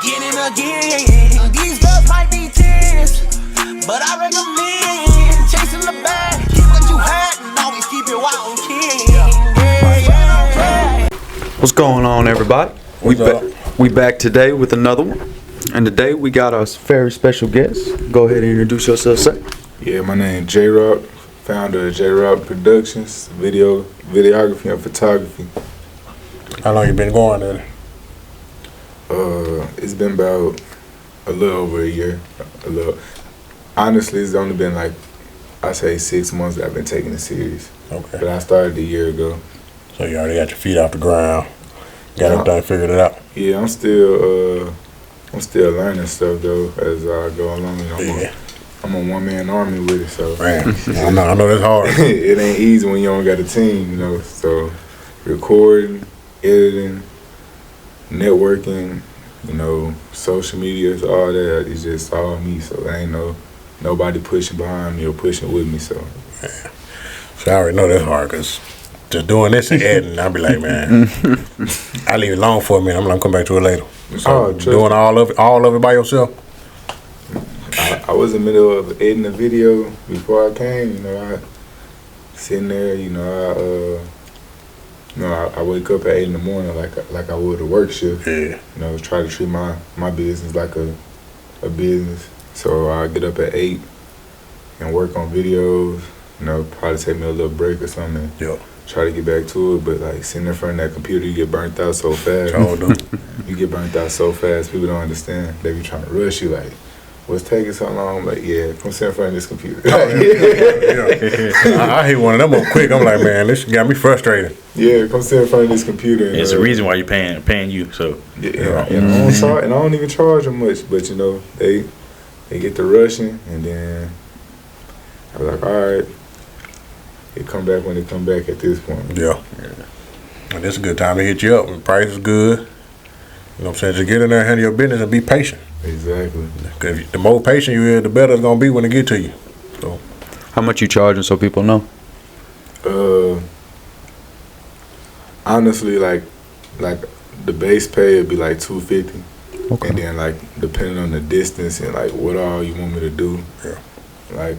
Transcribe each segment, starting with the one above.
again and again. These girls might be 10s, but I recommend chasing the bag. Keep what you had and always keep it wild and king. What's going on, everybody? We back today with another one, and today we got a very special guest. Go ahead and introduce yourself, sir. Yeah, my name J-Rock, founder of J-Rock Productions, videography and photography. How long you been going there? It's been about a little over a year. Honestly, it's only been like, I say 6 months that I've been taking it serious. Okay. But I started a year ago. So you already got your feet off the ground. Got everything figured it out. Yeah, I'm still learning stuff though as I go along. I'm a one-man army with it, so. Man, I know that's hard. It ain't easy when you don't got a team, you know. So recording, editing, networking, you know, social media, all that is just all me. So there ain't nobody pushing behind me or pushing with me. So. Man. So I already know that's hard because just doing this and editing, I'll be like, man, I leave it alone for a minute. I'm gonna come back to it later. So doing all of it by yourself. I was in the middle of editing a video before I came. You know, I sitting there. You know, I wake up at 8 in the morning like I would a work shift. Yeah. You know, try to treat my business like a business. So I get up at 8 and work on videos. You know, probably take me a little break or something. Yeah. Try to get back to it, but like sitting in front of that computer, you get burnt out so fast. You get burnt out so fast. People don't understand. They be trying to rush you like, what's taking so long? I'm like, yeah, come sit in front of this computer. I hate one of them up quick. I'm like, man, this got me frustrated. Yeah, come sit in front of this computer. And, it's the reason why you're paying you. So and I don't even charge them much, but you know, they get to rushing, and then I was like, all right, they come back when they come back at this point. Yeah. And this is a good time to hit you up. The price is good. You know what I'm saying? Just get in there, handle your business, and be patient. Exactly. Because the more patient you are, the better it's gonna be when it get to you. So, how much you charging so people know? Honestly, like the base pay would be like $250. Okay. And then like depending on the distance and like what all you want me to do. Yeah. Like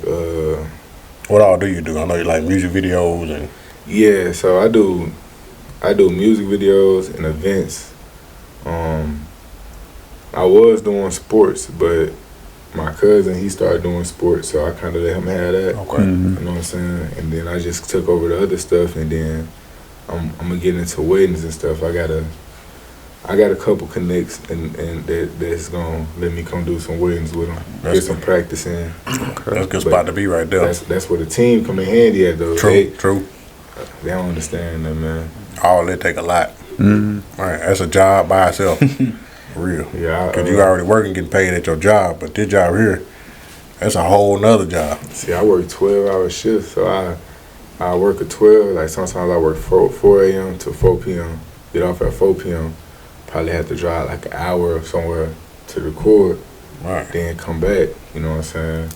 what all do you do? I know you like music videos and. Yeah, so I do music videos and events. I was doing sports, but my cousin, he started doing sports, so I kind of let him have that. Okay. You know what I'm saying? And then I just took over the other stuff, and then I'm gonna get into weddings and stuff. I got a couple connects, and that's gonna let me come do some weddings with them, get some practice in. Okay. That's a good spot to be right there. That's where the team come in handy at, though. True. They don't understand that, man. All that take a lot. Mm-hmm. All right, that's a job by itself. Real. Yeah. Because you already working, getting paid at your job, but this job here, that's a whole nother job. See, I work 12-hour shifts, so I work at 12. Like sometimes I work 4 a.m. to 4 p.m. Get off at 4 p.m. Probably have to drive like an hour somewhere to record. Right. Then come back. You know what I'm saying?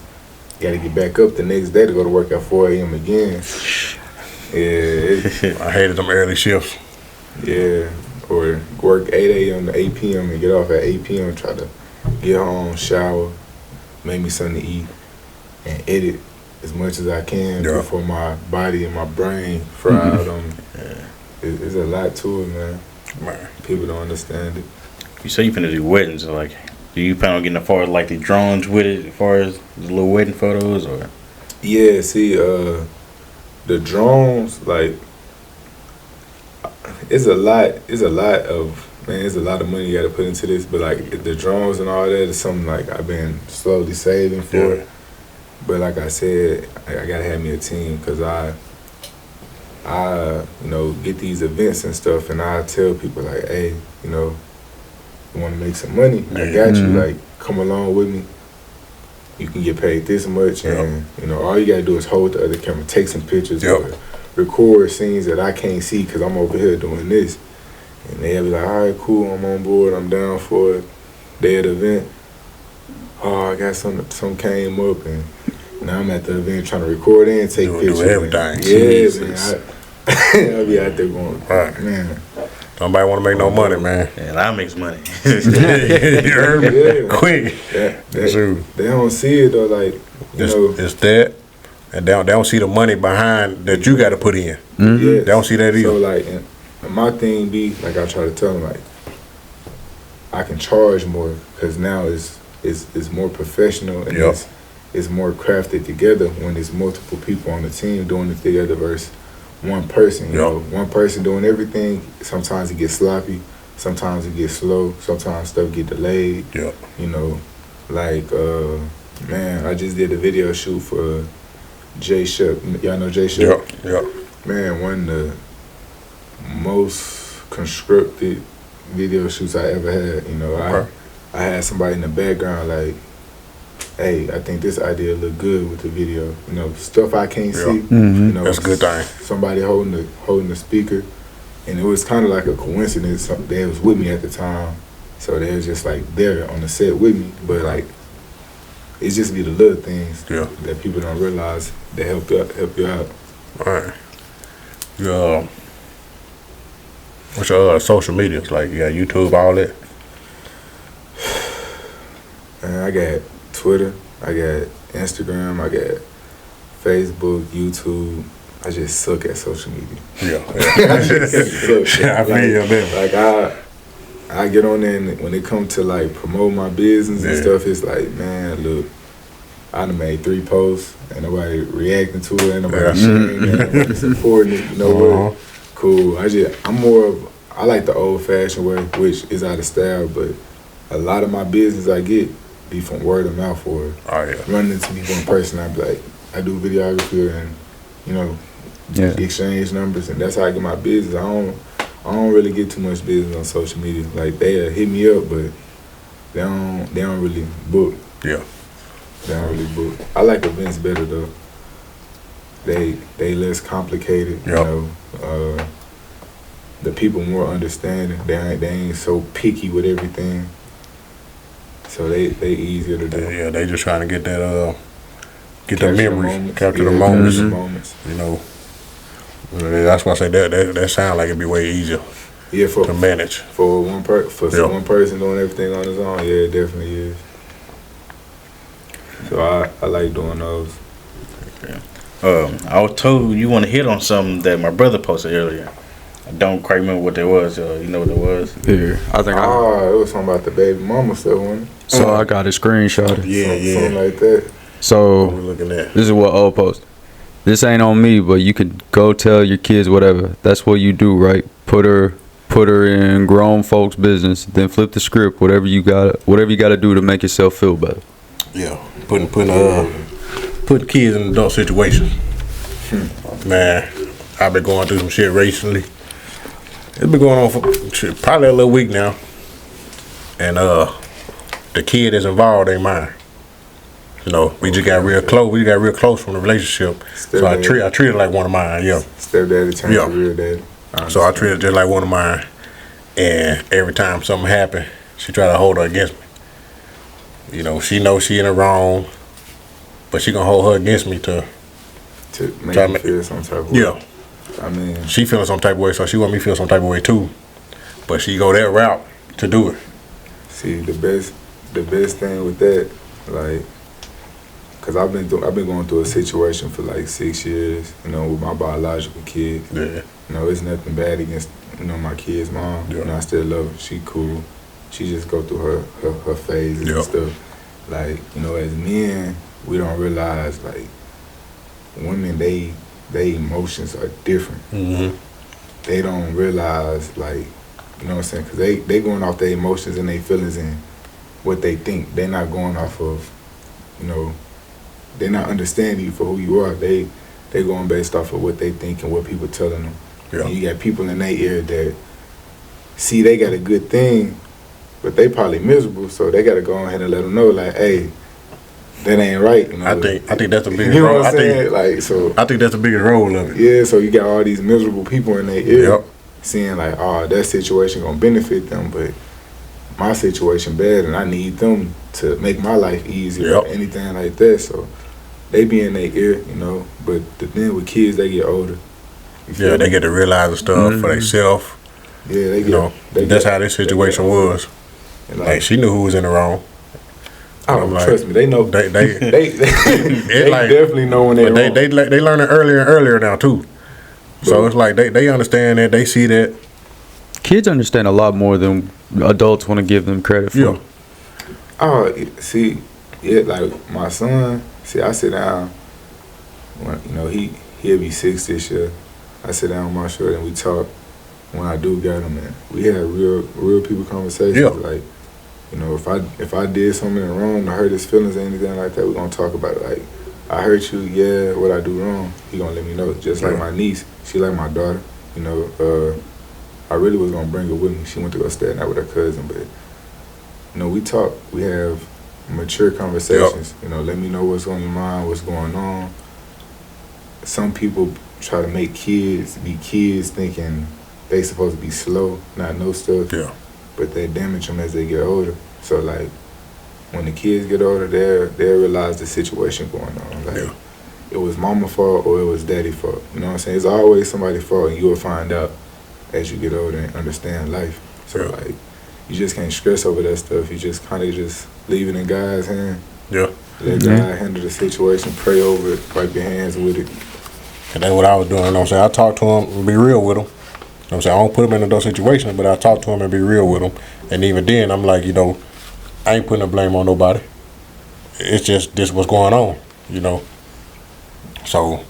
Got to get back up the next day to go to work at 4 a.m. again. Yeah. I hated them early shifts. Yeah. Or work 8 a.m. to 8 p.m. and get off at 8 p.m. Try to get home, shower, make me something to eat, and edit as much as I can before my body and my brain fried on me. It's a lot to it, man. People don't understand it. you say you finna do weddings, so like, do you plan on getting as far as like the drones with it, as far as the little wedding photos, or? Yeah, see, the drones, like, it's a lot of money you got to put into this, but like the drones and all that is something like I've been slowly saving for. Yeah. But like I said, I gotta have me a team, because I get these events and stuff, and I tell people like, hey, you want to make some money? I got you. Like, come along with me. You can get paid this much, and all you gotta do is hold the other camera, take some pictures, or record scenes that I can't see because I'm over here doing this. And they'll be like, all right, cool, I'm on board, I'm down for it. Day of the event, oh, I got something came up, and now I'm at the event trying to record and take pictures. Do everything. Yeah, man. I'll be out there going, man. Nobody want to make no money, man. And I makes money. You heard me? Yeah. Quick. They don't see it though, like It's that, and they don't see the money behind that you got to put in. Yeah. They don't see that either. So like, and my thing be like, I try to tell them like, I can charge more because now it's more professional and it's more crafted together when there's multiple people on the team doing it together versus one person. You know, one person doing everything. Sometimes it gets sloppy. Sometimes it gets slow. Sometimes stuff get delayed. Yeah. You know, like man, I just did a video shoot for Jay Shuck. Y'all know Jay Shuck? Yeah. Man, one of the most constructed video shoots I ever had. You know, I had somebody in the background like, hey, I think this idea look good with the video. You know, stuff I can't see. You know, That's a good thing. Somebody holding the speaker, and it was kind of like a coincidence. They was with me at the time, so they was just like there on the set with me. But like, it's just be the little things that people don't realize that help you out. All right. Yeah. What's your social medias like? You got YouTube, all that? And I got Twitter, I got Instagram, I got Facebook, YouTube. I just suck at social media. I feel you, man. Like I get on there and when it comes to like promote my business and stuff, it's like, man, look, I done made 3 posts, ain't nobody reacting to it, ain't nobody sharing it, ain't nobody supporting it, you know what? Cool. I like the old fashioned way, which is out of style, but a lot of my business I get be from word of mouth or running into people in person. I be like, I do videography and, you know, exchange numbers, and that's how I get my business. I don't really get too much business on social media. Like they hit me up, but they don't really book. Yeah. They don't really book. I like events better though. They less complicated. You know, the people more understanding. They ain't so picky with everything. So they easier to do. Yeah, they just trying to get that get the Capture memories, capture the moments. Moments. You know, that's why I say that sound like it'd be way easier. Yeah, to manage for one one person doing everything on his own. Yeah, it definitely is. So I like doing those. I was told you want to hit on something that my brother posted earlier. I don't quite remember what that was. You know what it was? Yeah, I think. It was something about the baby mama stuff, wasn't it? So I got a screenshot. Something like that. So what we're looking at. This is what O posted. This ain't on me, but you could go tell your kids whatever. That's what you do, right? Put her in grown folks' business, then flip the script. Whatever you got to do to make yourself feel better. Yeah, putting kids in adult situations. Man, I've been going through some shit recently. It's been going on for probably a little week now, and the kid that's involved ain't mine. You know, we just got real close. We got real close from the relationship. So I treat her like one of mine. Yeah. Stepdaddy turned to real daddy. So I treat her just like one of mine. And every time something happen, she try to hold her against me. You know, she knows she in the wrong, but she gonna hold her against me to make me feel some type of way. Yeah. I mean, she feeling some type of way, so she want me to feel some type of way too. But she go that route to do it. See, the best thing with that, like, cause I've been going through a situation for like 6 years, you know, with my biological kid. Yeah. You know, it's nothing bad against, you know, my kid's mom. Yeah. You know, I still love her. She cool. She just go through her phases and stuff. Like, you know, as men, we don't realize like women, they emotions are different. Mm-hmm. They don't realize, like, you know what I'm saying? Because they going off their emotions and their feelings and what they think. They're not going off of, you know, they're not understanding you for who you are. They going based off of what they think and what people telling them. Yeah. And you got people in their ear that see they got a good thing, but they probably miserable, so they got to go ahead and let them know, like, hey, that ain't right. You know? I think that's the biggest you know role. what I'm saying? I think that's the biggest role of it. Yeah, so you got all these miserable people in their ear seeing like, oh, that situation gonna benefit them, but my situation bad and I need them to make my life easier or anything like that. So they be in their ear, you know. But the thing with kids, they get older. Yeah, they get to realize the stuff for themselves. Yeah, they You know, that's how this situation was. And Like she knew who was in the wrong. oh, I'm like, trust me, they know. They They like, definitely know when they're but wrong. they learn it earlier and earlier now too. So Bro. it's like they understand that, they see that. Kids understand a lot more than adults want to give them credit for. Yeah. Oh, see, yeah, like my son. See, I sit down. When, he'll be 6 this year. I sit down with my shorty and we talk. When I do get him, man, we have real people conversations. Yeah. Like, if I did something wrong to hurt his feelings or anything like that, we're gonna talk about it. Like, I hurt you, yeah. What I do wrong, he gonna let me know. Just like my niece, she like my daughter. I really was gonna bring her with me. She went to go stay at night with her cousin, but we talk. We have mature conversations. Let me know what's on your mind, what's going on. Some people try to make kids be kids, thinking they supposed to be slow, not know stuff. Yeah. But they damage them as they get older. So like, when the kids get older, they'll realize the situation going on. Like, it was mama's fault or it was daddy's fault. You know what I'm saying? It's always somebody's fault, and you'll find out as you get older and understand life. So like, you just can't stress over that stuff. You just kind of just leave it in God's hand. Yeah. Let God handle the situation. Pray over it. Wipe your hands with it. And that's what I was doing. You know what I'm saying? I talk to him and be real with him. You know what I'm saying? I don't put him in those situations, but I talk to him and be real with him. And even then, I'm like, I ain't putting the blame on nobody. It's just this what's going on, So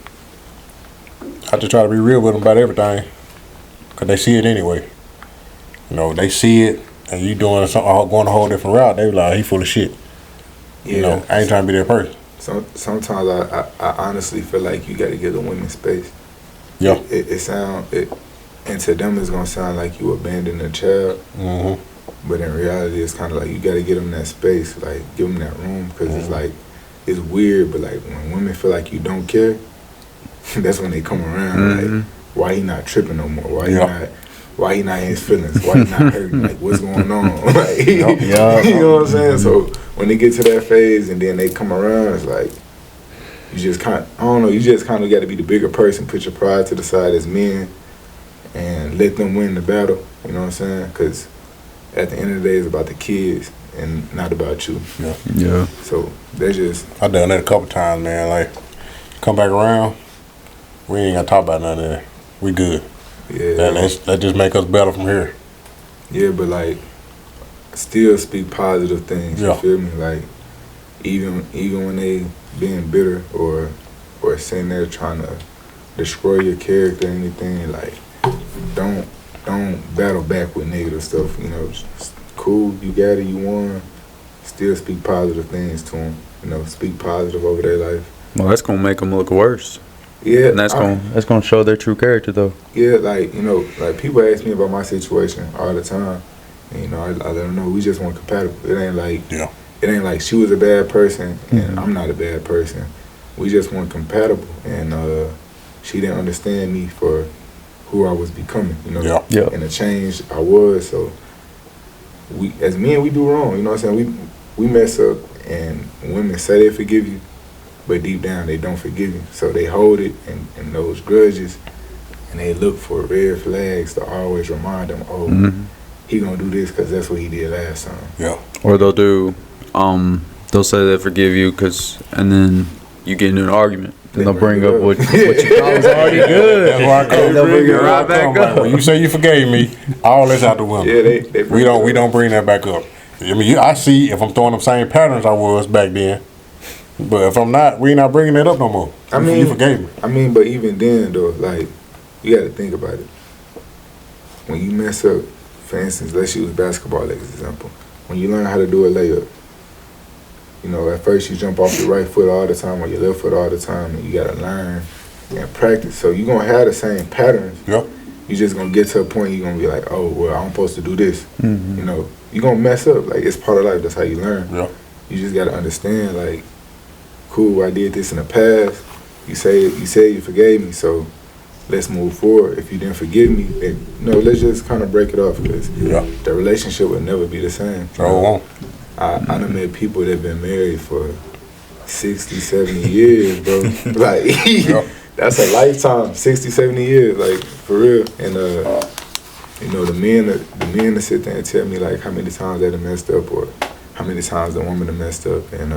I just try to be real with them about everything, because they see it anyway. They see it, and you doing something, going a whole different route, they be like, he full of shit. Yeah. I ain't trying to be that person. Sometimes I honestly feel like you got to give the women space. Yeah. And to them it's gonna sound like you abandoned a child. Mm-hmm. But in reality, it's kind of like you got to give them that space, like give them that room, because it's like, it's weird, but like when women feel like you don't care, that's when they come around. Like, why he not tripping no more? Why he not in his feelings? Why he not hurting? Like, what's going on? Like, you know what I'm saying? So when they get to that phase and then they come around, it's like, you just kind of got to be the bigger person, put your pride to the side as men, and let them win the battle. You know what I'm saying? Because at the end of the day, it's about the kids and not about you. Yeah. So they just. I done that a couple times, man. Like, come back around, we ain't gotta talk about none of that. We good. Yeah. That just make us better from here. Yeah, but like, still speak positive things. You feel me? Like, even when they being bitter or sitting there trying to destroy your character or anything, like, don't battle back with negative stuff. Just cool, you got it, you won. Still speak positive things to them. Speak positive over their life. Well, that's gonna make them look worse. Yeah, and that's gonna show their true character, though. Yeah, like like people ask me about my situation all the time. And, I let them know we just weren't compatible. It ain't like she was a bad person and I'm not a bad person. We just weren't compatible, and she didn't understand me for who I was becoming. And the change I was. So we, as men, we do wrong. You know what I'm saying? We mess up, and women say they forgive you, but deep down they don't forgive you. So they hold it and those grudges, and they look for red flags to always remind them, he gonna do this because that's what he did last time. Yeah. Or they'll say they forgive you and then you get into an argument. Then they'll bring up what you thought was already good. That's why I come. They'll bring it right back up. When you say you forgave me, all that's out the window. Yeah, they we don't bring that back up. I mean, I see if I'm throwing the same patterns I was back then, but if I'm not, we not bringing that up no more. You forgave me. I mean, but even then though, like, you got to think about it. When you mess up, for instance, let's use basketball as an example. When you learn how to do a layup, at first you jump off your right foot all the time or your left foot all the time, and you got to learn and practice. So you're going to have the same patterns. Yep. You're just going to get to a point you're going to be like, oh, well, I'm supposed to do this. Mm-hmm. You're going to mess up. Like, it's part of life. That's how you learn. Yep. You just got to understand, like, cool, I did this in the past. You say you forgave me, so let's move forward. If you didn't forgive me, then, let's just kind of break it off, because the relationship will never be the same. I done met people that been married for 60, 70 years, bro. Like, that's a lifetime, 60, 70 years, like, for real. And, you know, the men that sit there and tell me like how many times they done messed up or how many times the woman done messed up, and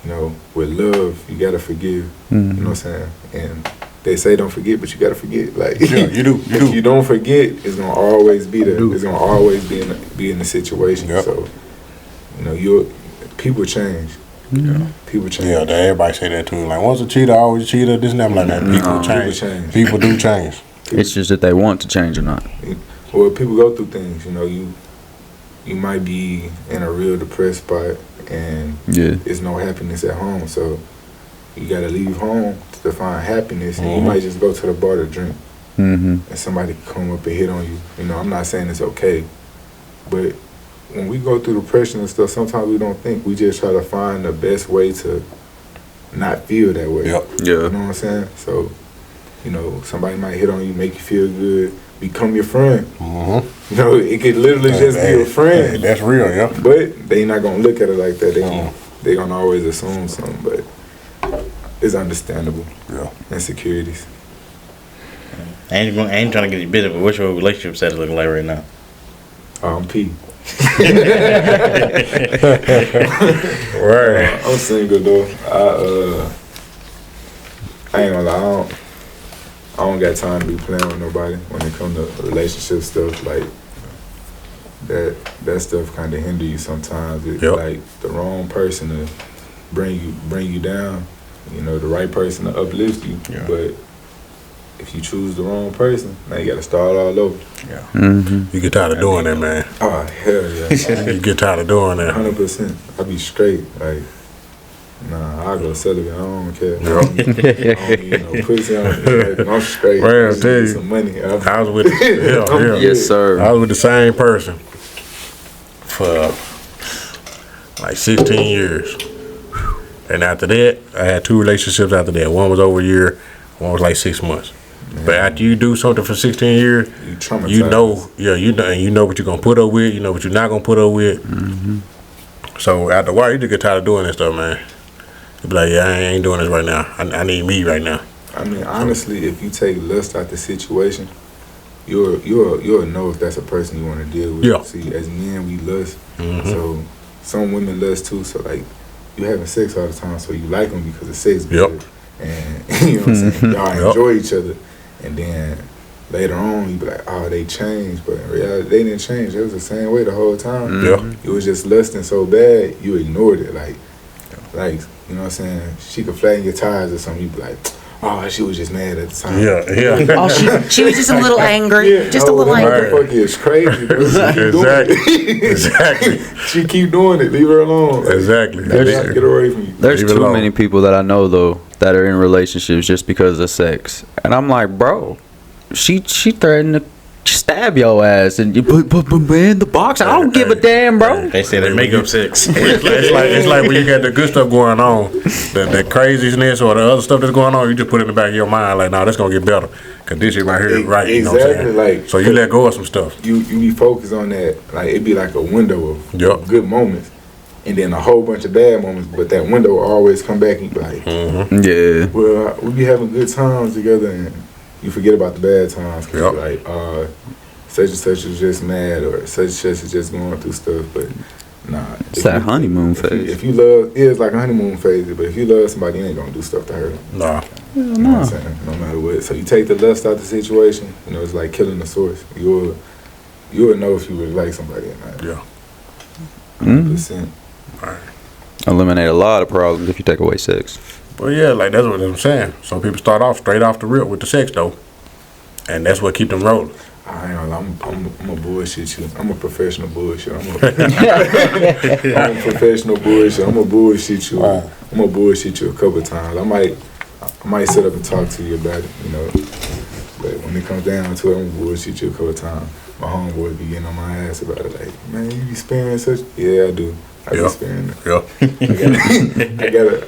you know, with love you gotta forgive. You know what I'm saying? And they say don't forget, but you gotta forget. Like Yeah, you do. if you don't forget, it's gonna always be there. It's gonna always be in the situation. Yep. So, you know, people change. Yeah. People change. Yeah, everybody say that too. Like, once a cheater, always a cheater, this and that. I'm like, man, people change. People do change. It's just that they want to change or not. Well, people go through things. You know, you might be in a real depressed spot and there's no happiness at home. So you gotta leave home to find happiness, and you might just go to the bar to drink, and somebody come up and hit on you. You know, I'm not saying it's okay, but when we go through depression and stuff, sometimes we don't think. We just try to find the best way to not feel that way. Yep. Yeah. You know what I'm saying? So, you know, somebody might hit on you, make you feel good, become your friend. You know, it could literally just be a friend. Hey, that's real, yeah. But they not gonna look at it like that. They gonna always assume something, but it's understandable. Yeah. Insecurities. I ain't trying to get you bitter, but what's your relationship status looking like right now? I'm P. Right. I'm single though. I ain't gonna lie. I don't got time to be playing with nobody when it comes to relationship stuff. Like that stuff kind of hinder you sometimes. It's like the wrong person to bring you down. You know, the right person to uplift you. Yeah. But if you choose the wrong person, now you gotta start all over. Yeah. You get tired of doing that, man. Oh hell yeah. You get tired of doing that. 100%. I be straight. Like, nah, I go celibate. I don't care. Yeah. I don't need no pussy. I'm straight. Well, I I'll tell you, some money. I was with Yes, sir. I was with the same person for like 16 years. And after that, I had 2 relationships after that. One was over a year, one was like 6 months. Man. But after you do something for 16 years, you know, you know what you're gonna put up with, you know what you're not gonna put up with. So after a while, you just get tired of doing this stuff, man. You be like, yeah, I ain't doing this right now. I need me right now. I mean, honestly, if you take lust out the situation, you'll know if that's a person you want to deal with. Yeah. See, as men, we lust. So some women lust too. So like, you having sex all the time, so you like them because the sex good. And you know what I'm saying? Y'all enjoy each other. And then later on, you be like, oh, they changed. But in reality, they didn't change. It was the same way the whole time. It was just lusting so bad, you ignored it. Like, you know what I'm saying? She could flatten your tires or something. You be like, oh, she was just mad at the time. Oh, she was just a little angry. Just a little angry. Motherfucker is crazy, bro. She keep doing it. Exactly. She keep doing it. Leave her alone. Exactly. Get away from you. There's too many people that I know though that are in relationships just because of sex, and I'm like, bro, she threatened to stab your ass and you put in the box. I don't give a damn, bro. They say they make up sex. It's like when you got the good stuff going on, the craziness or the other stuff that's going on, you just put it in the back of your mind like, nah, that's gonna get better. Cause this shit right here is right. You know what I'm saying? Like, so you let go of some stuff. You be focused on that. Like, it'd be like a window of good moments. And then a whole bunch of bad moments, but that window will always come back and you be like, yeah. Well, we be having good times together, and you forget about the bad times. Cause you're like, such and such is just mad, or such and such is just going through stuff. But nah, it's that honeymoon phase. If you love, it's like a honeymoon phase. But if you love somebody, you ain't gonna do stuff to her. Nah. You know what I'm saying? No matter what. So you take the lust out the situation. You know, it's like killing the source. You'll know if you really like somebody or not. Yeah. 100%. Right. Eliminate a lot of problems if you take away sex. Well, yeah, like that's what I'm saying. Some people start off straight off the rip with the sex though, and that's what keep them rolling. I'm a bullshit you. I'm a professional bullshit. I'm a professional bullshit. I'm a bullshit you. I'm gonna bullshit you a couple of times. I might sit up and talk to you about it, you know. But when it comes down to it, I'm gonna bullshit you a couple of times. My homeboy be getting on my ass about it, like, man, you be sparing such. Yeah, I do. I be sparing it.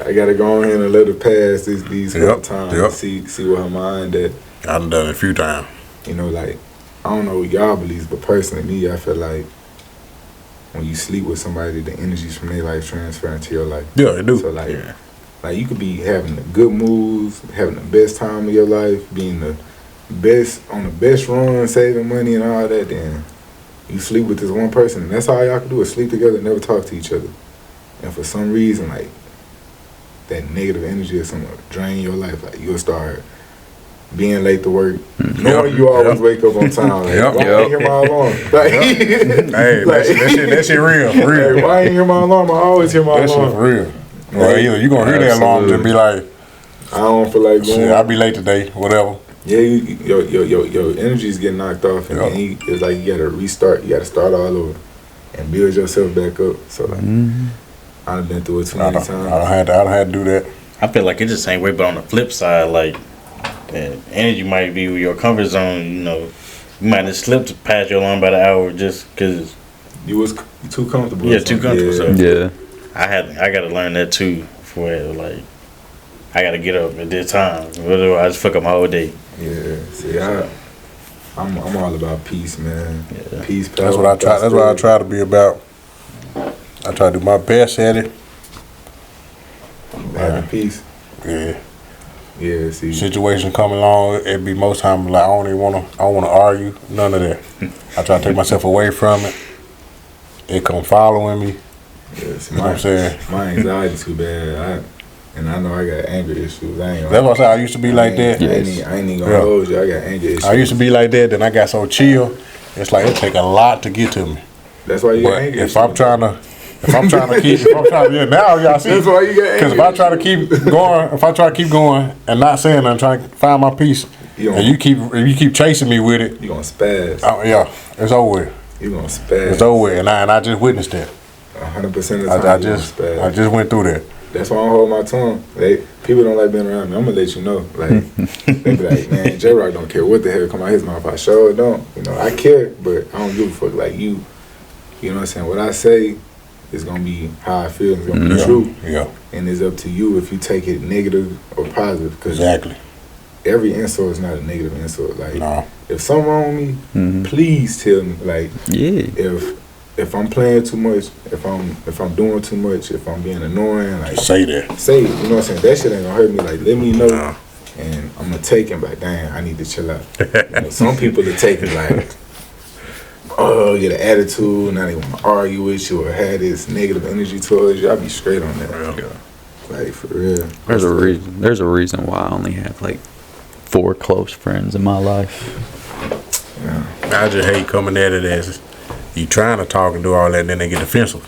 I gotta go in and let her pass these couple times. See where her mind at. I've done it a few times. You know, like, I don't know what y'all believes, but personally, me, I feel like when you sleep with somebody, the energies from their life transfer into your life. Yeah, it do. So like you could be having the good moves, having the best time of your life, being the the best run, saving money and all that, then you sleep with this one person, and that's all y'all can do is sleep together and never talk to each other. And for some reason, like, that negative energy or something drain your life. Like, you'll start being late to work, knowing you always wake up on time. Like, why ain't hear my alarm? Like, Hey, that shit real. Like, why ain't hear my alarm? I always hear my That alarm. shit for real. Well, you gonna hear that alarm and be like, I don't feel like going. shit, I'll be late today, whatever. Yeah, your energy's getting knocked off, and then it's like you gotta restart. You gotta start all over and build yourself back up. So like, I've been through it too many times. I don't have to do that. I feel like it's the same way, but on the flip side, like, the energy might be with your comfort zone. You know, you might have slipped past your alarm by the hour just because You was too comfortable. Yeah, too comfortable. So Yeah. I got to learn that too. For it, like, I got to get up at this time. Otherwise, I just fuck up my whole day. Yeah. See, I'm all about peace, man. Yeah. Peace. That's what I try. That's what I try to be about. I try to do my best at it. Having peace. Yeah. Yeah. See. Situation come along, it be most times like I don't want to argue, none of that. I try to take myself away from it. It come following me. Yeah, see, You know what I'm saying? My anxiety too bad. I know I got anger issues. I ain't. That's what I said. I used to be like that. I ain't even gonna hold you. I got anger issues. I used to be like that. Then I got so chill. It's like it take a lot to get to me. That's why you got But anger issues. if I'm trying to keep, now y'all see. That's why you got anger. Because if I try to keep going and not saying nothing, trying to find my peace, and you keep chasing me with it, you gonna spaz. yeah, it's over with. You gonna spaz. It's over with, and I just witnessed that. 100% of the time. I you gonna spaz. just went through that. That's why I don't hold my tongue. People don't like being around me. I'm gonna let you know. Like, they be like, man, J-Rock don't care what the hell come out his mouth. I sure don't. You know, I care, but I don't give a fuck. Like you know what I'm saying? What I say is gonna be how I feel. It's gonna be true. Yeah. And it's up to you if you take it negative or positive. Cause Exactly. every insult is not a negative insult. Like, No. if something wrong with me, please tell me. Like, Yeah. if I'm playing too much, if I'm doing too much, if I'm being annoying, like, Say that. say it. You know what I'm saying? That shit ain't gonna hurt me. Like, let me know, No. and I'm gonna take it. Like, damn, I need to chill out. You know, some people are taking like, oh, you get an attitude, now they want to argue with you or have this negative energy towards you. I be straight on that. Like, for real. There's a reason. There's a reason why I only have like 4 close friends in my life. Yeah. I just hate coming at it as you trying to talk and do all that, and then they get defensive.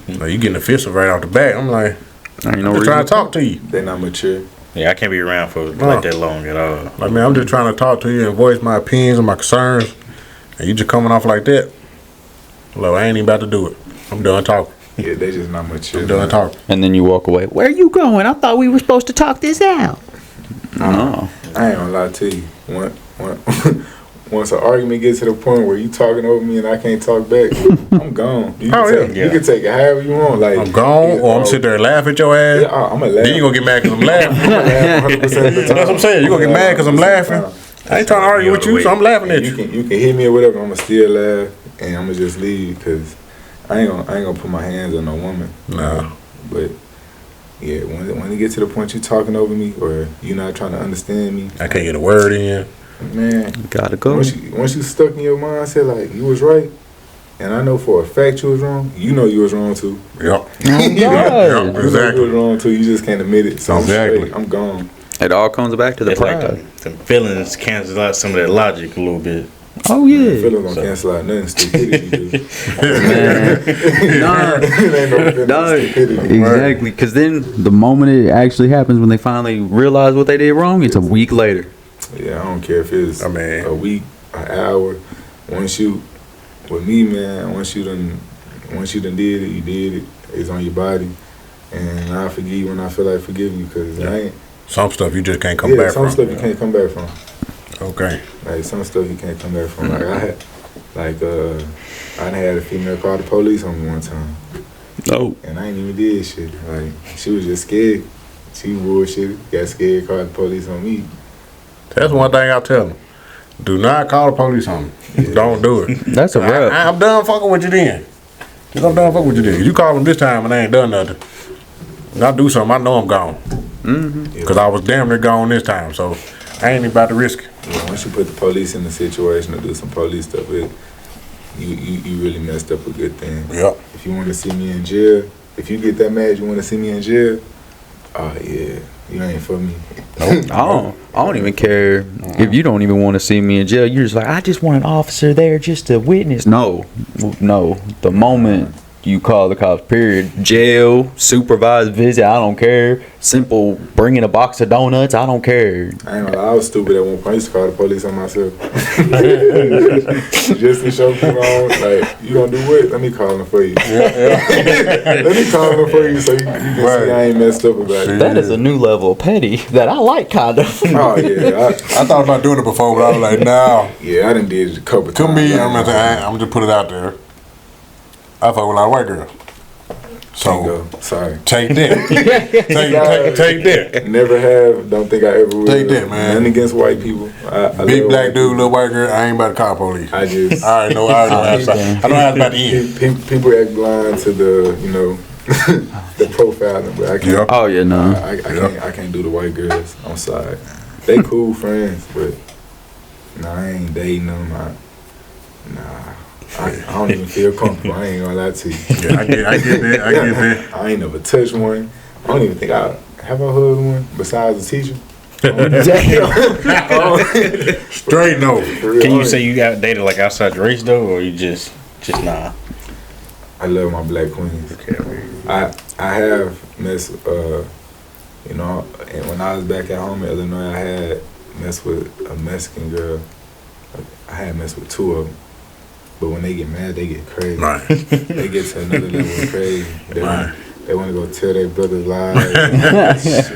You getting defensive right off the bat. I'm like, I ain't no I'm just reason. trying to talk to you. They not mature. Yeah, I can't be around for like that long at all. Like, man, I'm just trying to talk to you and voice my opinions and my concerns, and you just coming off like that. Look, I ain't even about to do it. I'm done talking. Yeah, they just not mature. I'm done talking. And then you walk away. Where you going? I thought we were supposed to talk this out. No. I ain't gonna lie to you. Once an argument gets to the point where you talking over me and I can't talk back, I'm gone. You can yeah. You can take it however you want. Like, I'm gone, or I'm sitting there and laugh at your ass. Yeah, I'm gonna laugh. Then you gonna get mad because I'm laughing. I'm gonna laugh 100% of the time. That's what I'm saying. You gonna get mad because I'm laughing. I ain't trying to argue with you, so I'm laughing at You you. can hit me or whatever. I'm gonna still laugh and I'm gonna just leave because I ain't gonna put my hands on no woman. Nah. But yeah, when it gets to the point you talking over me or you not trying to understand me, I can't get a word in. man. Gotta go. Once you stuck in your mindset like you was right, and I know for a fact you was wrong, you know you was wrong too. Yep. You know you was Exactly. wrong too. You just can't admit it. So Exactly. I'm gone. It all comes back to the It's like pride. the feelings cancel out some of that logic a little bit. Oh yeah. Feelings don't cancel out nothing. Stupidity do. Man. It ain't no feelings, No, stupidity. exactly. Because then the moment it actually happens, when they finally realize what they did wrong, it's a week later. Yeah, I don't care if it's I mean- a week, an hour. Once you, with me, man, once you done did it, you did it. It's on your body, and I forgive you when I feel like forgiving you, because I ain't. Some stuff you just can't come back some from. stuff you can't come back from. Okay. Like some stuff you can't come back from. Like I done had a female call the police on me one time, Oh. and I ain't even did shit. Like she was just scared. She bullshitted, got scared, called the police on me. That's one thing I tell them. Do not call the police on me. Don't do it. That's a wrap. I'm done fucking with you then. Just I'm done fucking with you then. You call them this time and I ain't done nothing. When I do something, I know I'm gone. Because I was damn near gone this time, so I ain't even about to risk it. once you put the police in the situation to do some police stuff, you really messed up a good thing. Yeah. If you want to see me in jail, if you get that mad, you want to see me in jail. Oh yeah, you ain't for me. I don't even care if you don't even want to see me in jail. You're just like, I just want an officer there just to witness. No. The moment you call the cops, period. Jail, supervised visit, I don't care. Simple bringing a box of donuts, I don't care. I ain't gonna lie, I was stupid at one point. I used to call the police on myself. Just to show people on, like, you gonna do what? Let me call them for you. Let me call them for you so you can see I ain't messed up about it. That is a new level of petty that I like, kind of. Oh, yeah. I thought about doing it before, but I was like, nah. Yeah, I done did it a couple times. Could be, I'm just put it out there. I fuck with a lot of white girls. So, go. Sorry. take that. take that. Never have. Don't think I ever will. Take that, man. Nothing against white people. I Big love black white dude, little white girl, I ain't about to call police. I just. I already know how it's about to end. People act blind to the, the profiling, but I can't. Yeah. Oh, yeah, no. I can't do the white girls. I'm sorry. They cool friends, but I ain't dating them. I don't even feel comfortable. I ain't gonna lie to you. Yeah, I get that. I ain't never touched one. I don't even think I have I hugged one besides the teacher. Straight no. Can you say you got dated like outside the race though, or you just nah? I love my black queens. I have messed and when I was back at home in Illinois, I had messed with a Mexican girl. I had messed with two of them. But when they get mad, they get crazy. Right. They get to another level of crazy. They want to go tell their brother's lies.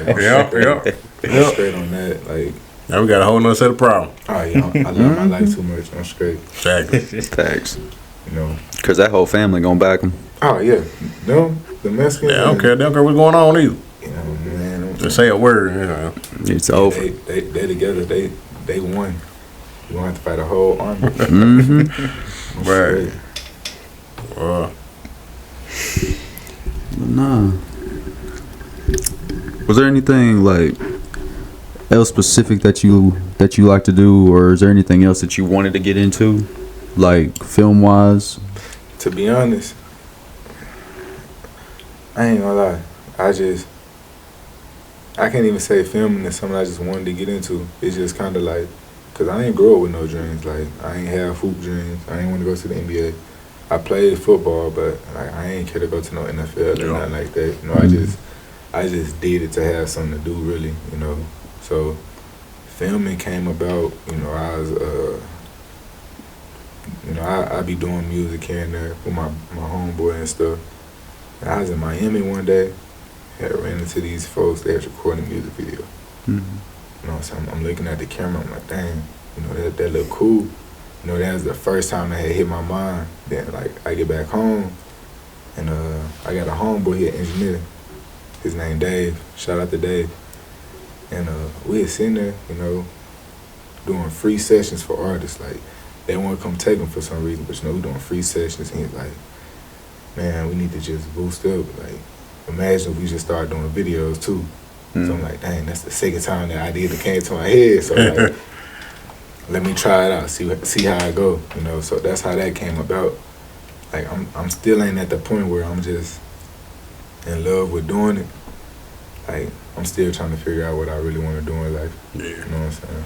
Yeah. Straight on that. Like, Now we got a whole nother set of problems. oh yeah, I love my life too much. I'm straight. Exactly. Facts. Because that whole family gonna back them. Oh yeah, no, the Mexicans. They don't care. They don't care what's going on either. Man, Just say a word. It's over. They together. They won. You gonna have to fight a whole army. Mm-hmm. Right. Nah. Was there anything like else specific that you like to do, or is there anything else that you wanted to get into, like film wise? To be honest, I ain't gonna lie. I can't even say filming is something I just wanted to get into. It's just kind of like, cause I ain't grow up with no dreams. Like, I ain't have hoop dreams. I ain't want to go to the NBA. I played football, but like, I ain't care to go to no NFL or nothing like that. I just did it to have something to do, really. So filming came about. I was I be doing music here and there with my homeboy and stuff. And I was in Miami one day. I ran into these folks. They was recording a music video. Mm-hmm. So I'm looking at the camera. I'm like, dang, that look cool. That was the first time that had hit my mind. Then, like, I get back home, and I got a homeboy here, engineer. His name Dave. Shout out to Dave. And we was sitting there, doing free sessions for artists. Like, they want to come take them for some reason, but we doing free sessions. And he's like, man, we need to just boost up. Like, imagine if we just started doing videos too. Mm-hmm. So I'm like, dang, that's the second time that idea that came to my head. So like, let me try it out, see how it go. So that's how that came about. Like, I'm still ain't at the point where I'm just in love with doing it. Like, I'm still trying to figure out what I really want to do in life. Yeah. You know what I'm saying?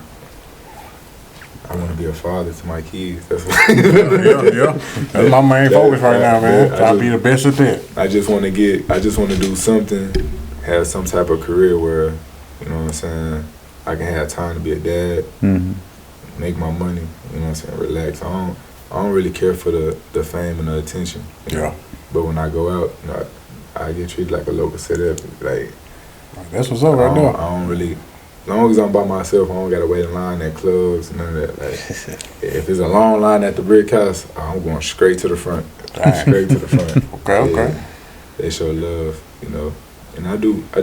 I want to be a father to my kids. That's what Yeah. That's my main focus right now, man. Try to be the best at that. I just want to do something, have some type of career where, you know what I'm saying, I can have time to be a dad, make my money, you know what I'm saying, relax. I don't really care for the fame and the attention. Yeah. But when I go out, I get treated like a local celebrity. Like, that's what's up right there. I don't really, as long as I'm by myself, I don't gotta wait in line at clubs, none of that. Like, if it's a long line at the Brick House, I'm going straight to the front. Straight to the front. Okay. They show love, and I do a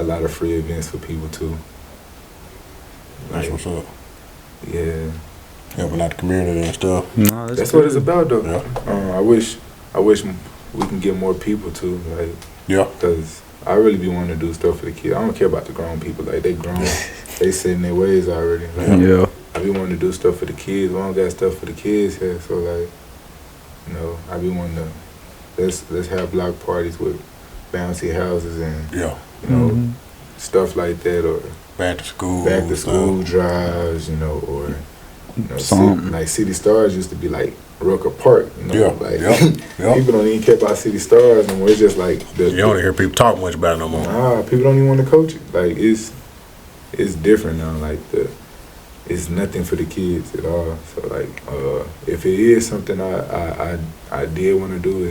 lot of free events for people too. That's Like, what's up. Yeah. Helping out the community and stuff. No, that's what it's about though. Yeah. I wish we can get more people too, like, Yeah. because I really be wanting to do stuff for the kids. I don't care about the grown people, like, they grown. they set in their ways already. Like, Yeah. I be wanting to do stuff for the kids. We don't got stuff for the kids here, so like, you know, I be wanting to let's have block parties with bouncy houses and Yeah. you know stuff like that, or Back to school. drives, you know, or you know, Something. like City Stars used to be like Rucker Park, you know, Yeah, like yeah. people don't even care about City Stars no more. It's just like You don't hear people talk much about it no more. nah, people don't even want to coach it. Like it's different now. Like it's nothing for the kids at all. So like, if it is something I did want to do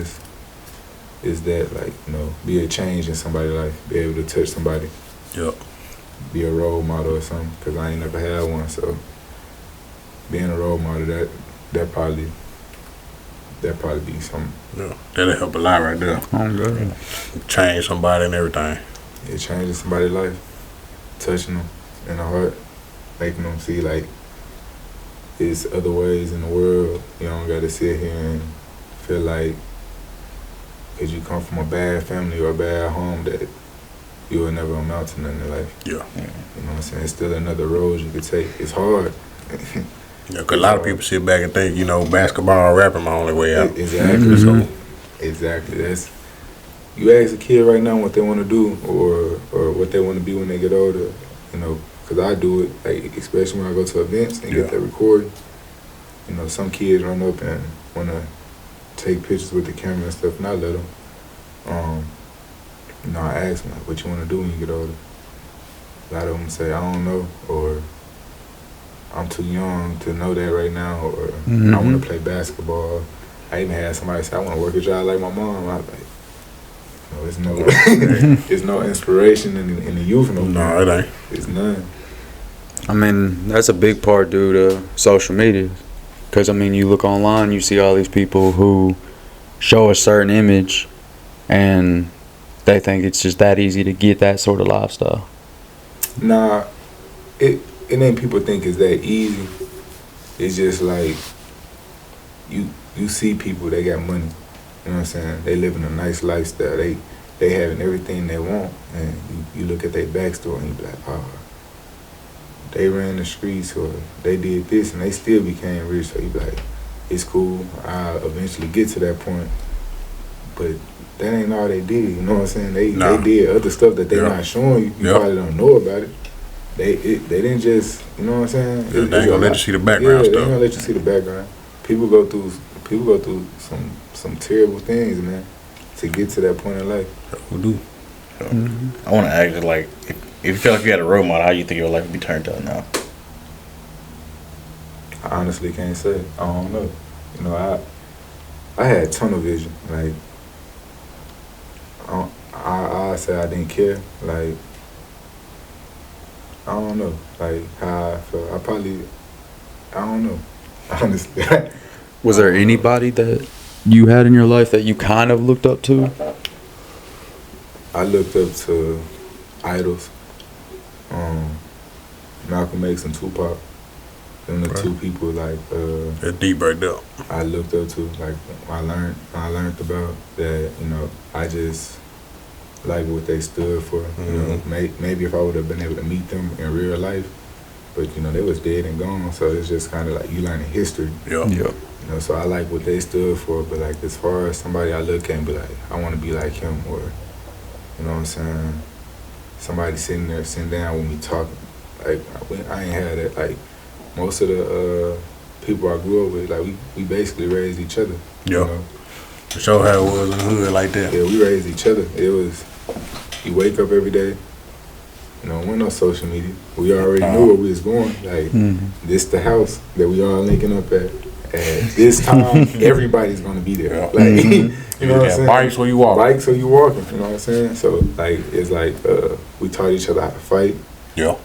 is that, like, you know, be a change in somebody's life, be able to touch somebody, Yep. be a role model or something. Cause I ain't never had one. So being a role model, that probably be something. Yeah. That'll help a lot right there. Oh, good. Change somebody and everything. It changes somebody's life, touching them in the heart, making them see like there's other ways in the world. You don't got to sit here and feel like because you come from a bad family or a bad home that you will never amount to nothing in life. Yeah. You know what I'm saying? It's still another road you could take. It's hard. Yeah, 'cause a lot of people sit back and think, you know, basketball or rapping my only way out. Exactly. So exactly. That's you ask a kid right now what they want to do or what they want to be when they get older. You know, because I do it, like, especially when I go to events and get that recording. You know, some kids run up and want to take pictures with the camera and stuff, and I let them. You know, I ask them, like, what you want to do when you get older? A lot of them say, I don't know, or I'm too young to know that right now, or I want to play basketball. I even had somebody say, I want to work a job like my mom. I was like, no, it's no, it's no inspiration in the youth no more. No, it ain't. It's none. I mean, that's a big part due to social media. Because, I mean, you look online, you see all these people who show a certain image and they think it's just that easy to get that sort of lifestyle. Nah, it ain't people think it's that easy. It's just like you see people, they got money. You know what I'm saying? They living a nice lifestyle. They having everything they want. And you look at their backstory and you be like, oh, they ran the streets or they did this and they still became rich. So you be like, it's cool. I'll eventually get to that point. But that ain't all they did. You know what I'm saying? They did other stuff that they not showing you. You probably don't know about it. They didn't just, you know what I'm saying? They ain't gonna let you see the background stuff. They ain't gonna let you see the background. People go through some terrible things, man, to get to that point in life. Who do? I want to ask you, like, if you feel like you had a role model, how you think your life would be turned out now? I honestly can't say. I don't know. You know, I had tunnel vision. Like, I say I didn't care. Like, I don't know. Like, how I felt. I don't know. Honestly. Was there anybody that you had in your life that you kind of looked up to? I looked up to idols. Malcolm X and Tupac. Them the two people, like, That's deep right there. I looked up to, like, I learned about that. You know, I just like what they stood for. You know, maybe if I would have been able to meet them in real life, but you know, they was dead and gone. So it's just kind of like you learning history. Yeah. Yeah. You know, so I like what they stood for. But like, as far as somebody I look at and be like, I want to be like him, or you know what I'm saying? Somebody sitting down with me talking. Like, I ain't had that. Like, most of the people I grew up with, like, we basically raised each other. Yeah. You know? To show how it was in the hood like that. Yeah, we raised each other. It was, you wake up every day, you know, we're no social media. We already knew where we was going. Like, this the house that we all linking up at. At this time, everybody's gonna be there. Like, you know what I'm saying? Bikes where you walk. Bikes where you walking, you know what I'm saying? So, like, it's like, we taught each other how to fight. Yeah.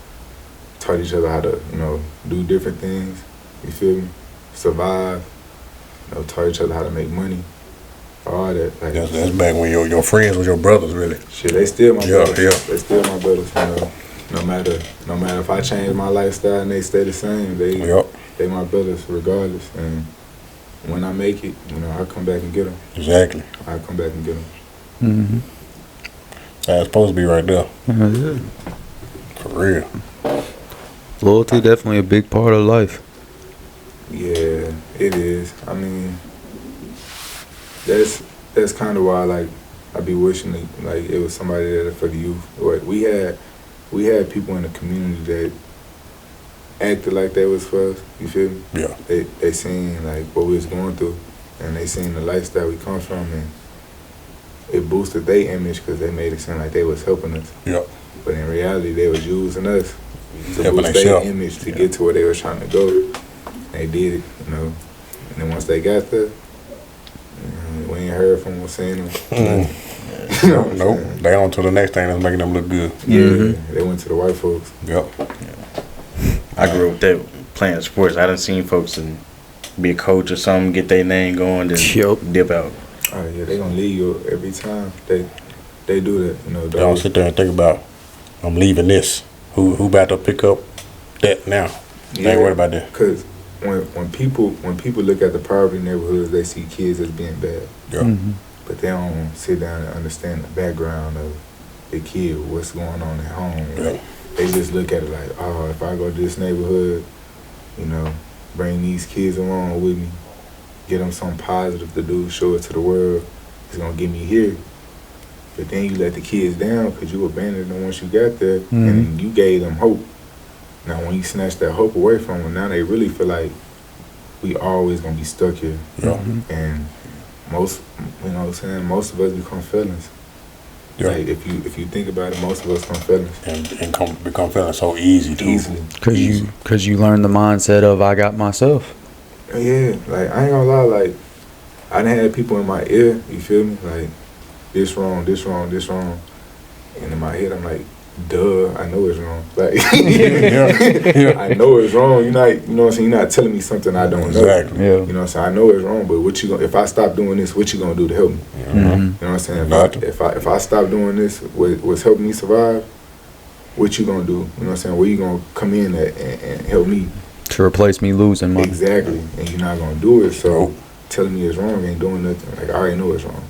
Taught each other how to, you know, do different things. You feel me? Survive. You know, taught each other how to make money. All that. Like, That's back when your friends was your brothers, really. shit, they still my brothers. Yeah. They still my brothers. You know, no matter if I change my lifestyle and they stay the same, they my brothers regardless. And when I make it, you know, I come back and get them. Exactly. I come back and get them. Mm-hmm. That's supposed to be right there. Yeah. For real. Loyalty definitely a big part of life. Yeah, it is. I mean, that's kind of why like I be wishing like it was somebody there for the youth. Or we had people in the community that acted like they was for us. You feel me? Yeah. They seen like what we was going through, and they seen the lifestyle we come from, and it boosted their image because they made it seem like they was helping us. Yeah. But in reality, they was using us to Helping boost their themselves. image to get to where they were trying to go. They did it, you know. And then once they got there, we ain't heard from them, seen them. You know what I'm Nope. saying? They on to the next thing that's making them look good. Yeah, they went to the white folks. Yep. I grew up with that playing sports. I done seen folks and be a coach or something, get their name going, then Yup. dip out. Oh yeah, they gonna leave you every time. They do that, you know. They don't sit there and think about, I'm leaving this. Who about to pick up that now? They ain't worried about that. Cause when people look at the poverty neighborhoods, they see kids as being bad. Yeah. But they don't sit down and understand the background of the kid, what's going on at home. Yeah. Like, they just look at it like, oh, if I go to this neighborhood, you know, bring these kids along with me, get them something positive to do, show it to the world, it's gonna get me here. But then you let the kids down because you abandoned them once you got there, and you gave them hope. Now when you snatch that hope away from them, now they really feel like we always gonna be stuck here. Yeah. And most, you know what I'm saying, most of us become felons. Yeah. Like if you think about it, most of us become felons. And become feeling so easy too. Easily. Cause you learn the mindset of I got myself. Yeah, like I ain't gonna lie, like I done had people in my ear, you feel me? Like this wrong, this wrong, this wrong. And in my head I'm like, duh, I know it's wrong. Like Yeah. I know it's wrong. You're not, you know what I'm saying, you're not telling me something I don't know. Exactly. Yeah. You know what I'm saying? I know it's wrong, but what you gonna, if I stop doing this, what you gonna do to help me? You know what I'm saying? If I stop doing this, what's helping me survive, what you gonna do? You know what I'm saying? Where you gonna come in at and help me? To replace me losing money. Exactly. And you're not gonna do it. So telling me it's wrong ain't doing nothing. Like I already know it's wrong.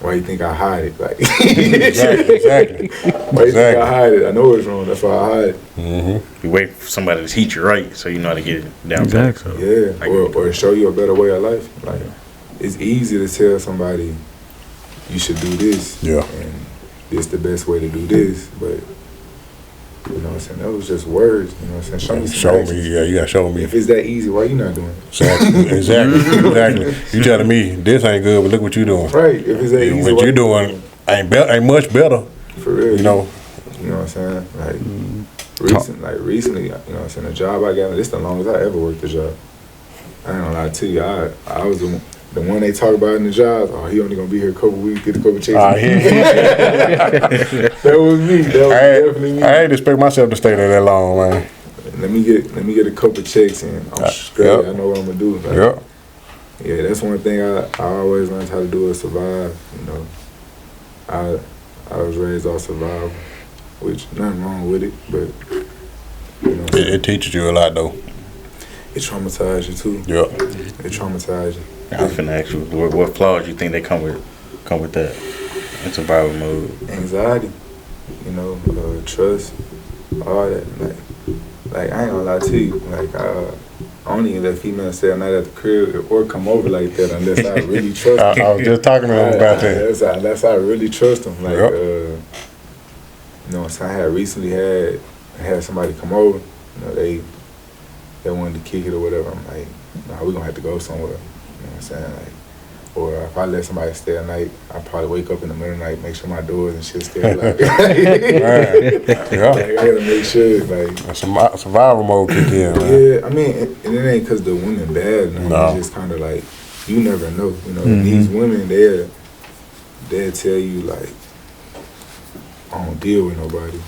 Why you think I hide it? Like Exactly. why you think I hide it? I know it's wrong. That's why I hide it. You wait for somebody to teach you right, so you know how to get it down pat. So Yeah. Or show you a better way of life. Like it's easy to tell somebody you should do this. Yeah. And this the best way to do this, but you know what I'm saying? That was just words. You know what I'm saying? Show me some Show actions. me, yeah, you gotta show me. If it's that easy, why you not doing it? Exactly. You telling me this ain't good, but look what you doing. Right. If it's that easy, What why you doing ain't much better. For real. You know. You know what I'm saying? Recently, you know what I'm saying, the job I got, this the longest I ever worked a job. I ain't gonna lie to you, I was the one they talk about in the job. Oh, he only gonna be here a couple weeks, get a couple checks. That was me. That was definitely me. I ain't expect myself to stay there that long, man. Let me get a couple checks and I'm straight. Yep. I know what I'm gonna do. Like, Yep. Yeah, that's one thing I always learned how to do is survive. You know, I was raised off survival, which nothing wrong with it, but you know, It teaches you a lot though. it traumatized you too. Yep. It traumatized you. I was finna ask you what flaws you think they come with that in survival mode. Anxiety, you know, trust, all that. Like I ain't gonna lie to you. Like I don't even let females stay a night at the crib or come over like that unless I really trust them. I was just talking to them about that. Unless I really trust them. Like Yep. you know, so I had recently had somebody come over. You know, they wanted to kick it or whatever. I'm like, nah, we gonna have to go somewhere. You know what I'm saying? Like, or if I let somebody stay a night, I probably wake up in the middle of the night, make sure my doors and shit stay locked. Right. Like, Yeah. I gotta make sure, like. Survival mode kick in, man. Yeah, I mean, and it ain't because the women bad. No. It's just kind of like you never know. You know, these women, they'll tell you like, I don't deal with nobody.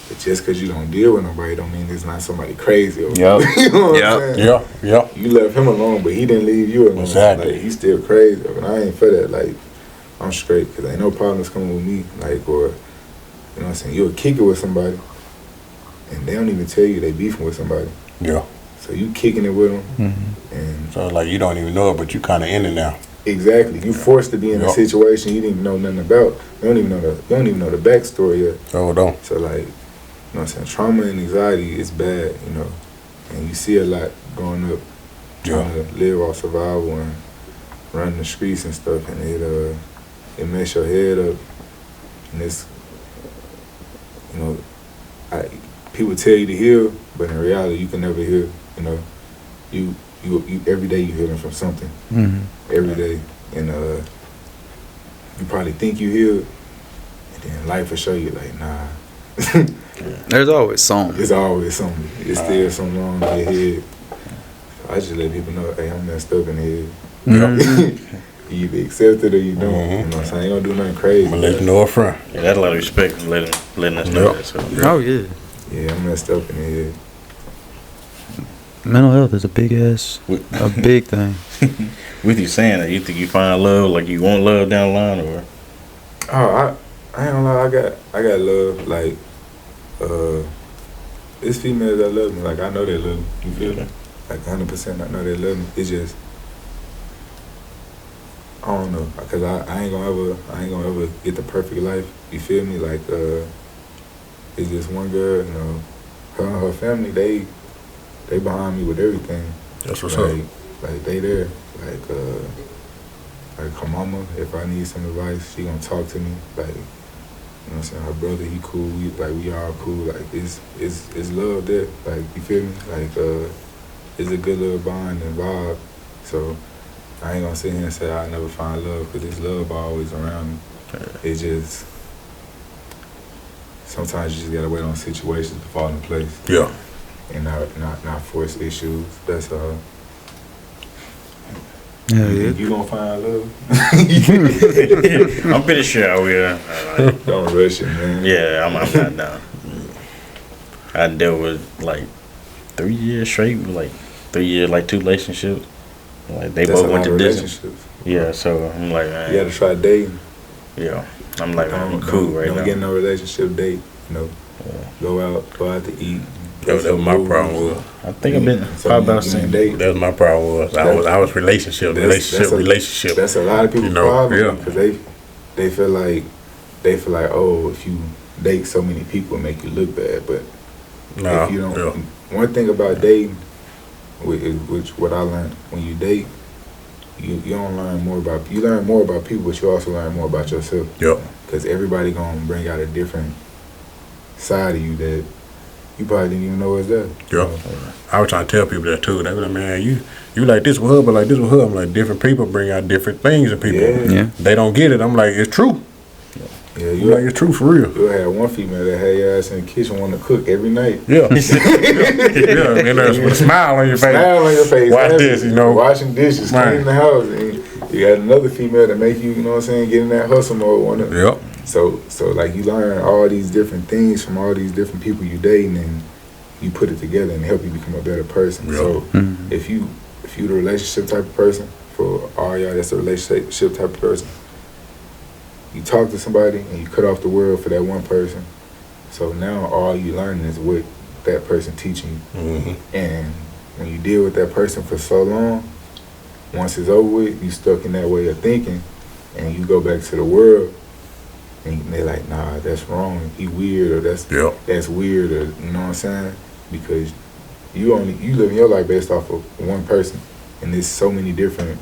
But just because you don't deal with nobody don't mean there's not somebody crazy over there. You know what I'm saying? Yeah. You left him alone, but he didn't leave you alone. Exactly. Like, he's still crazy. And I ain't for that. Like, I'm straight because ain't no problems coming with me. Like, or, you know what I'm saying? You'll kick it with somebody, and they don't even tell you they beefing with somebody. Yeah. So you kicking it with them, and So like you don't even know it, but you kind of in it now. exactly, you forced to be in a situation you didn't even know nothing about. You don't even know the backstory yet. So don't. So like, know what I'm saying, trauma and anxiety is bad, you know, and you see a lot growing up trying to live off survival and run the streets and stuff, and it mess your head up, and it's, you know, people tell you to heal, but in reality you can never heal, you know, you every day you healing from something, every day, and you probably think you healed, and then life will show you like, nah. There's always something. It's always something. It's still something wrong in your head. So I just let people know, hey, I'm messed up in the head. You either accept it or you don't. You know what I'm saying? I ain't gonna do nothing crazy. I'm gonna let you know up front. Yeah, that's a lot of respect for letting us know that. So. Oh yeah. Yeah, I'm messed up in the head. Mental health is a big thing. With you saying that, you think you find love, like you want love down the line, or? Oh, I ain't gonna lie, I got love, like, it's females that love me, like, I know they love me, you feel me? Like, 100% I know they love me, it's just, I don't know, cause I ain't gonna ever get the perfect life, you feel me? Like, it's just one girl, you know, her and her family, they behind me with everything. That's what's like, up. Like, they there, like her mama, if I need some advice, she gonna talk to me, like, you know what I'm saying, her brother, he cool, we all cool, like, it's love there, like, you feel me? Like, it's a good little bond and vibe, so I ain't gonna sit here and say I never find love, because this love always around me. It's just, sometimes you just gotta wait on situations to fall in place. Yeah. And not force issues, that's all. Yeah, You gonna find love? I'm pretty sure I will. Don't rush it, man. Yeah, I'm not down. I dealt with like 3 years straight, like 3 years, like 2 relationships. Like they That's both went to relationships. Disney. Yeah, so I'm like, man. You gotta try dating. Yeah, I'm like, man, I'm cool right now. Don't get no relationship date. You know, go out to eat. That was my problem was. I think I've been probably about the same. date. That was my problem was. I was relationship. That's a lot of people's problem, because they feel like oh, if you date so many people it make you look bad, but if you don't, one thing about dating, which what I learned, when you date, you don't learn more about people, but you also learn more about yourself. Yep. Because everybody gonna bring out a different side of you that you probably didn't even know was there. Yeah. I was trying to tell people that too. They were like, man, you like this with her, but like this with her. I'm like, different people bring out different things in people. Yeah. They don't get it. I'm like, it's true. Yeah, You like, it's true for real. You had one female that had your ass in the kitchen wanting to cook every night. Yeah. Yeah. And there's a smile on your face. Smile on your face. Watch happy, this, you know. Washing dishes, Right. cleaning the house. And you got another female that make you know what I'm saying, get in that hustle mode. Yep. So like you learn all these different things from all these different people you dating, and you put it together and help you become a better person. Yep. So if you the relationship type of person, for all y'all that's a relationship type of person, you talk to somebody and you cut off the world for that one person. So now all you learning is what that person teaching you. Mm-hmm. And when you deal with that person for so long, once it's over with, you stuck in that way of thinking, and you go back to the world, and they're like, nah, that's wrong. He weird, or that's weird, or you know what I'm saying? Because you live your life based off of one person, and there's so many different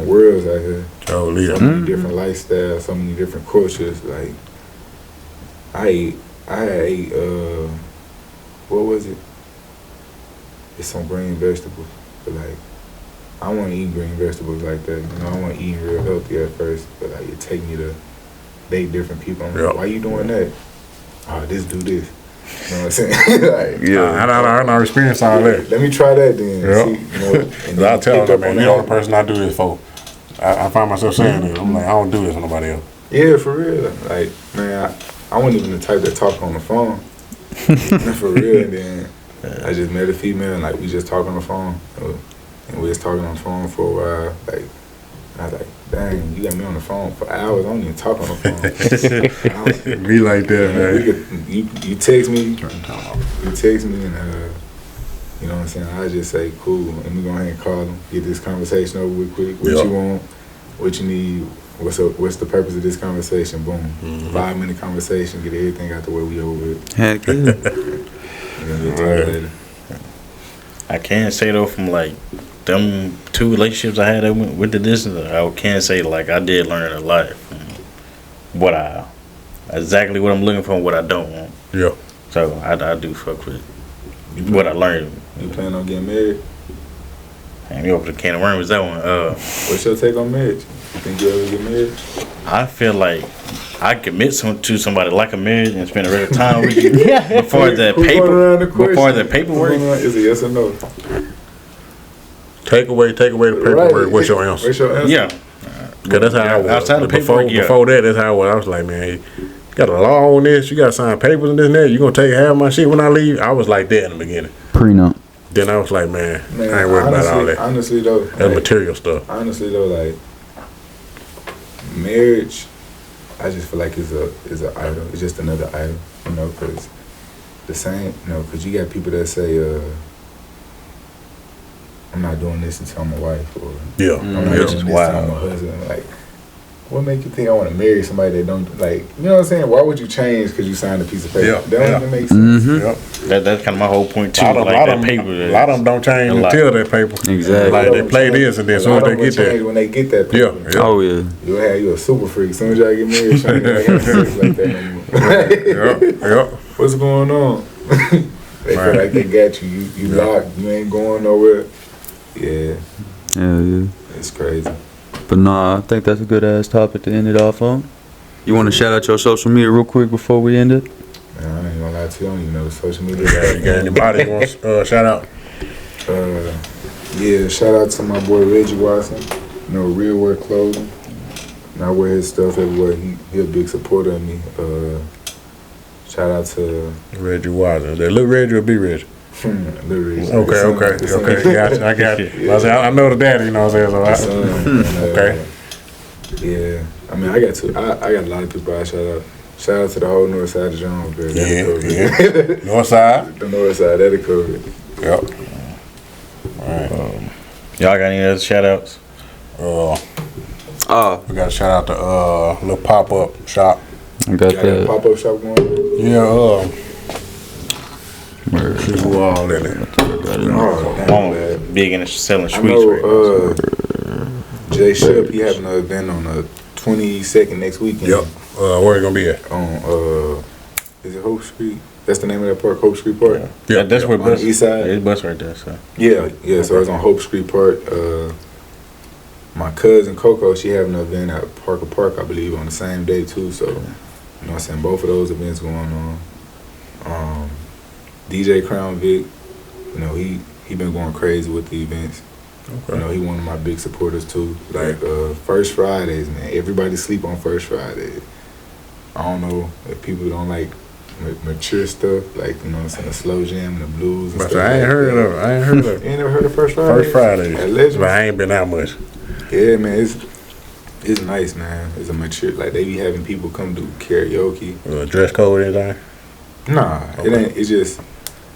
worlds out here. So many different lifestyles, so many different cultures. Like I ate what was it? It's some green vegetables, but like I want to eat green vegetables like that. You know, I want to eat real healthy at first, but like it take me to date different people. I'm like, why you doing that? Oh, this do this. You know what I'm saying? Like, I don't experience all that. Let me try that then. Yeah. See, you know, and then I tell them, man, on you're the only person I do this for. I find myself saying that. I'm like, I don't do this for nobody else. Yeah, for real. Like, man, I wasn't even the type that talk on the phone. For real. And then I just met a female, and like we just talk on the phone, and we was talking on the phone for a while. Like, I was like, dang, you got me on the phone for hours. I don't even talk on the phone. Be like that, man. You text me, and you know what I'm saying? I just say, cool, and we go ahead and call them, get this conversation over with quick. What you want, what you need, What's the purpose of this conversation? Boom. 5-minute conversation, get everything out the way, we over it. Heck yeah. We're gonna get to it later. I can say though, from like them 2 relationships I had that went with the distance, I can say like I did learn a lot from exactly what I'm looking for and what I don't want. Yeah. So I do fuck with what I learned. You plan on getting married? And you open the can of worms with that one. What's your take on marriage? You think you ever get married? I feel like I commit to somebody like a marriage and spend a real time with you before the paperwork. Is it yes or no? Take away the paperwork. Right. What's your answer? What's your answer? Yeah. Cause that's how I was. Outside of paperwork, before that, that's how I was. I was like, man, you got a law on this. You got to sign papers and this and that. You gonna take half my shit when I leave? I was like that in the beginning. Prenup. Then I was like, man I ain't worried about all that. Honestly though, That's material stuff. Honestly though, like marriage, I just feel like is a idol. It's just another idol, you know, because the same, you know, because you got people that say, I'm not doing this until I'm a wife, or Yeah. I'm not doing this until I'm a husband. Like, what make you think I want to marry somebody that don't, like, you know what I'm saying? Why would you change because you signed a piece of paper? Yeah. That don't even make sense. Yep. That's kind of my whole point too. A lot Like of that paper. a lot of them don't change a lot. until that paper. Exactly. Like they play this and then as soon as they get there. When they get that paper. Yeah. Oh yeah. You'll have you a super freak. As soon as y'all get married, you ain't gonna have sex like that no more. Yep. What's going on? They feel like they got you. You locked. You ain't going nowhere. Yeah, Yeah. it's crazy. But nah, I think that's a good ass topic to end it off on. You want to shout out your social media real quick before we end it? Man, I ain't gonna lie to you. I don't even know the social media. You got anybody want shout out? Yeah, shout out to my boy Reggie Watson. You know, Real Work Clothing. And I wear his stuff everywhere. He a big supporter of me. Shout out to Reggie Watson. They look Reggie or be Reggie? Literally. Okay. Gotcha. I got you. I know the daddy, you know what I'm saying? So okay. Yeah. I mean, I got a lot of people I shout out. Shout out to the whole north side of Jonesboro. Yeah. North side? The north side, that'll cover it. Yep. Alright. Y'all got any other shout outs? We got to shout out the little pop-up shop. I got Got a that. pop-up shop going on? Yeah, who all in it? Oh, Big into selling I sweets right now. know Jay Shep, he having an event on the 22nd next weekend. Yep. Where it gonna be at? On, is it Hope Street? That's the name of that park, Hope Street Park? Yeah, that's where On bus. the east side? There's bus right there. So Yeah, so it's on Hope Street Park. My cousin Coco, she having an event at Parker Park, I believe, on the same day too. So, you know what I'm saying, both of those events going on. DJ Crown Vic, you know, he been going crazy with the events. Okay. You know, he one of my big supporters too. Like First Fridays, man. Everybody sleep on First Friday. I don't know if people don't like mature stuff, like, you know what I'm saying, the slow jam and the blues and But stuff. I ain't heard of it. You ain't never heard of First Friday? First Friday. At Legends? But I ain't been out much. Yeah, man, it's nice, man. It's a mature, like, they be having people come do karaoke. Dress code or anything? Nah, Okay. it ain't.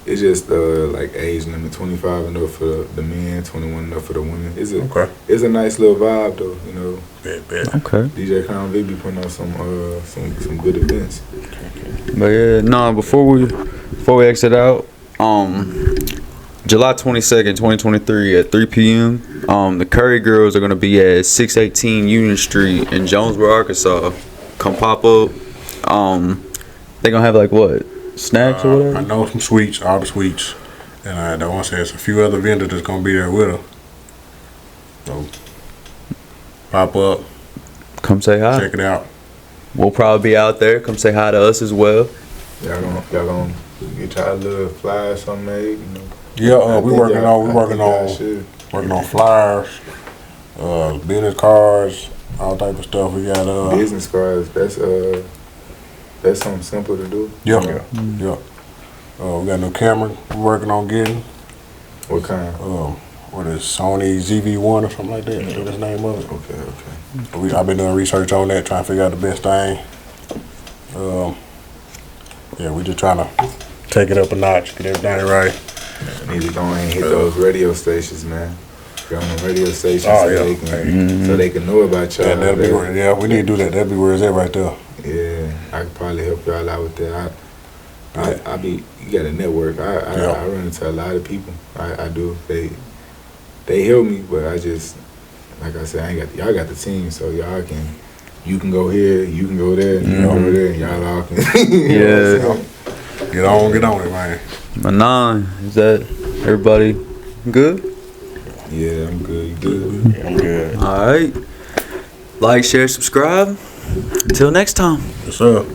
It's just like age limit 25 and up for the men, 21 and up for the women. It's a nice little vibe though, you know. Bet. Okay. DJ Crown Vic be putting on some good events. But yeah, no. Before we exit out, July 22nd, 2023 at 3 p.m. The Curry Girls are gonna be at 618 Union Street in Jonesboro, Arkansas. Come pop up. They gonna have like what? Snacks or whatever? I know some sweets, all the sweets. And I want to say there's a few other vendors that's going to be there with her. So, pop up, Come say hi. check it out. We'll probably be out there. Come say hi to us as well. Y'all gonna get y'all little flyer or something made, you know. Yeah, we working on flyers, business cards, all type of stuff. We got business cards. That's something simple to do. Yeah. We got a new camera we're working on getting. What kind? What is Sony ZV-1 or something like that? That's the name of it. Okay. I've been doing research on that, trying to figure out the best thing. We just trying to take it up a notch, get everything right. Need to go and hit those radio stations, man. Be on the radio station Oh, so, yeah. so they can know about y'all. Yeah, that'll be where, yeah, we need to do that. That'll be where it's at right there. Yeah, I could probably help y'all out with that. I be, you got a network. I run into a lot of people. I do. They help me, but I just, like I said, y'all got the team, so y'all you can go here, you can go there, you can go there, and y'all all can. Get on it, man. But nah, is that everybody good? Yeah, I'm good. You good? Yeah, I'm good. All right. Like, share, subscribe. Until next time. Yes, sir.